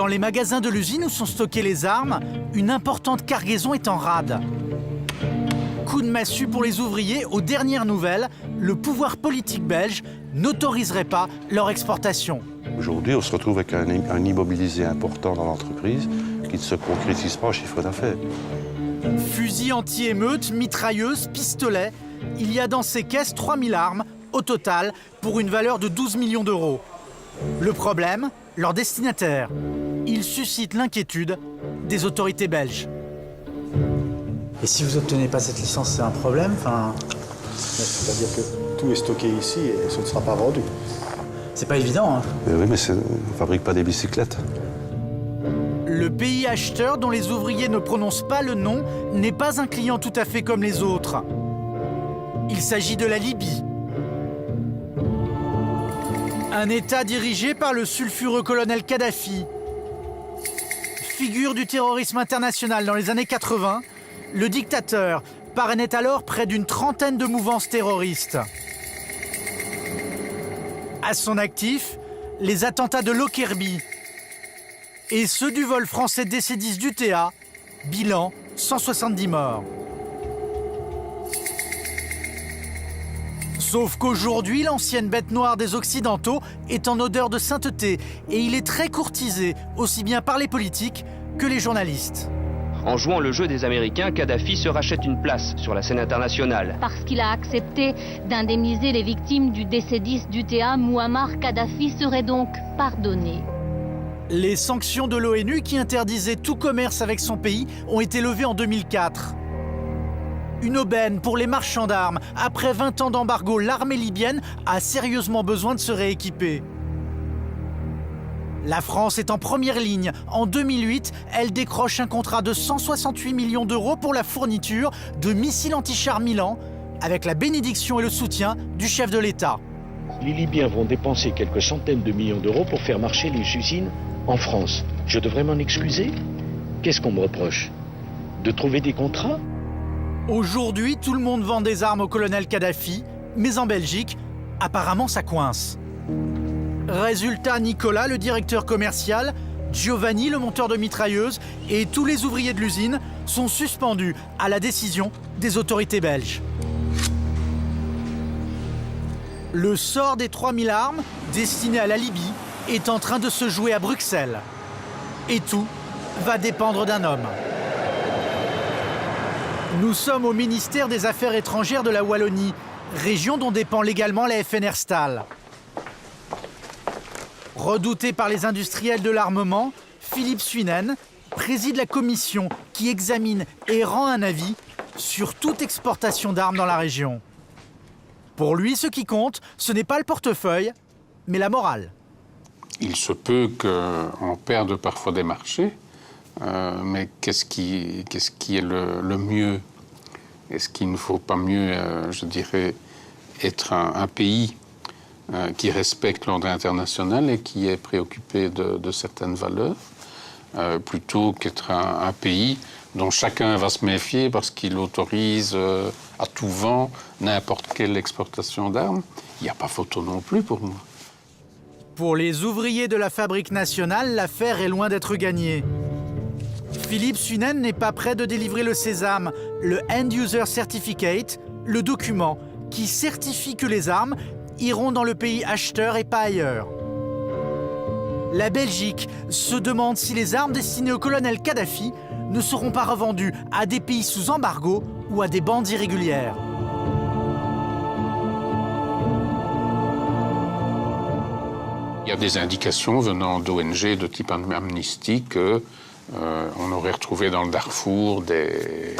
Dans les magasins de l'usine où sont stockées les armes, une importante cargaison est en rade. Coup de massue pour les ouvriers. Aux dernières nouvelles, le pouvoir politique belge n'autoriserait pas leur exportation. Aujourd'hui, on se retrouve avec un immobilisé important dans l'entreprise qui ne se concrétise pas en chiffre d'affaires. Fusils anti-émeutes, mitrailleuses, pistolets. Il y a dans ces caisses 3000 armes, au total, pour une valeur de 12 millions d'euros. Le problème, leur destinataire. Ils suscitent l'inquiétude des autorités belges. Et si vous n'obtenez pas cette licence, c'est un problème, C'est-à-dire que tout est stocké ici et ce ne sera pas vendu. C'est pas évident, hein. Oui, mais on ne fabrique pas des bicyclettes. Le pays acheteur, dont les ouvriers ne prononcent pas le nom, n'est pas un client tout à fait comme les autres. Il s'agit de la Libye. Un État dirigé par le sulfureux colonel Kadhafi. Figure du terrorisme international dans les années 80, le dictateur parrainait alors près d'une trentaine de mouvances terroristes. À son actif, les attentats de Lockerbie et ceux du vol français DC-10 d'UTA, bilan 170 morts. Sauf qu'aujourd'hui, l'ancienne bête noire des Occidentaux est en odeur de sainteté et il est très courtisé, aussi bien par les politiques que les journalistes. En jouant le jeu des Américains, Kadhafi se rachète une place sur la scène internationale. Parce qu'il a accepté d'indemniser les victimes du DC-10 d'UTA, Mouammar Kadhafi serait donc pardonné. Les sanctions de l'ONU qui interdisaient tout commerce avec son pays ont été levées en 2004. Une aubaine pour les marchands d'armes. Après 20 ans d'embargo, l'armée libyenne a sérieusement besoin de se rééquiper. La France est en première ligne. En 2008, elle décroche un contrat de 168 millions d'euros pour la fourniture de missiles anti-chars Milan, avec la bénédiction et le soutien du chef de l'État. Les Libyens vont dépenser quelques centaines de millions d'euros pour faire marcher les usines en France. Je devrais m'en excuser? Qu'est-ce qu'on me reproche? De trouver des contrats? Aujourd'hui, tout le monde vend des armes au colonel Kadhafi, mais en Belgique, apparemment ça coince. Résultat, Nicolas, le directeur commercial, Giovanni, le monteur de mitrailleuses, et tous les ouvriers de l'usine sont suspendus à la décision des autorités belges. Le sort des 3000 armes destinées à la Libye est en train de se jouer à Bruxelles. Et tout va dépendre d'un homme. Nous sommes au ministère des Affaires étrangères de la Wallonie, région dont dépend légalement la FNR Stahl. Redouté par les industriels de l'armement, Philippe Suinen préside la commission qui examine et rend un avis sur toute exportation d'armes dans la région. Pour lui, ce qui compte, ce n'est pas le portefeuille, mais la morale. Il se peut qu'on perde parfois des marchés, mais qu'est-ce qui est le mieux? Est-ce qu'il ne faut pas mieux, je dirais, être un pays qui respecte l'ordre international et qui est préoccupé de certaines valeurs, plutôt qu'être un pays dont chacun va se méfier parce qu'il autorise à tout vent n'importe quelle exportation d'armes? Il n'y a pas photo non plus pour moi. Pour les ouvriers de la fabrique nationale, l'affaire est loin d'être gagnée. Philippe Suinen n'est pas prêt de délivrer le Sésame, le End User Certificate, le document qui certifie que les armes iront dans le pays acheteur et pas ailleurs. La Belgique se demande si les armes destinées au colonel Kadhafi ne seront pas revendues à des pays sous embargo ou à des bandes irrégulières. Il y a des indications venant d'ONG de type Amnesty que on aurait retrouvé dans le Darfour des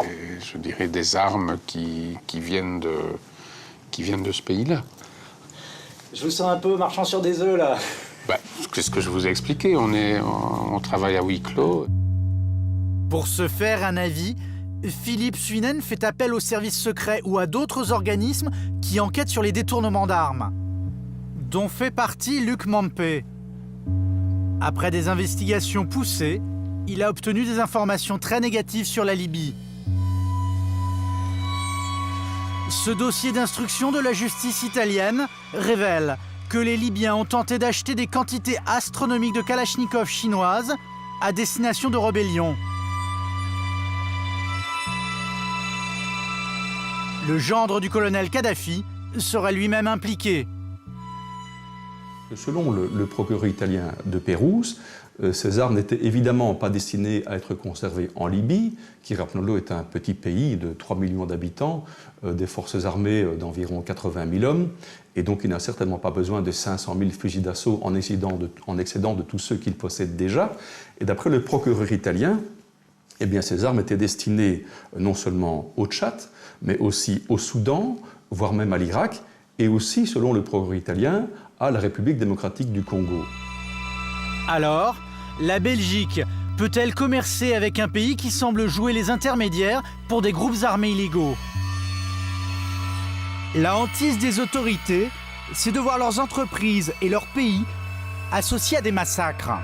armes qui viennent de ce pays-là. Je vous sens un peu marchand sur des œufs, là. C'est ce que je vous ai expliqué. On travaille à huis clos. Pour se faire un avis, Philippe Suinen fait appel aux services secrets ou à d'autres organismes qui enquêtent sur les détournements d'armes, dont fait partie Luc Mampé. Après des investigations poussées, il a obtenu des informations très négatives sur la Libye. Ce dossier d'instruction de la justice italienne révèle que les Libyens ont tenté d'acheter des quantités astronomiques de Kalachnikov chinoises à destination de rébellions. Le gendre du colonel Kadhafi serait lui-même impliqué. Selon le procureur italien de Pérouse, ces armes n'étaient évidemment pas destinées à être conservées en Libye, qui, rappelons-le, est un petit pays de 3 millions d'habitants, des forces armées d'environ 80 000 hommes, et donc il n'a certainement pas besoin de 500 000 fusils d'assaut en excédant de tous ceux qu'il possède déjà. Et d'après le procureur italien, eh bien, ces armes étaient destinées non seulement au Tchad, mais aussi au Soudan, voire même à l'Irak, et aussi, selon le procureur italien, à la République démocratique du Congo. Alors, la Belgique peut-elle commercer avec un pays qui semble jouer les intermédiaires pour des groupes armés illégaux? La hantise des autorités, c'est de voir leurs entreprises et leurs pays associés à des massacres.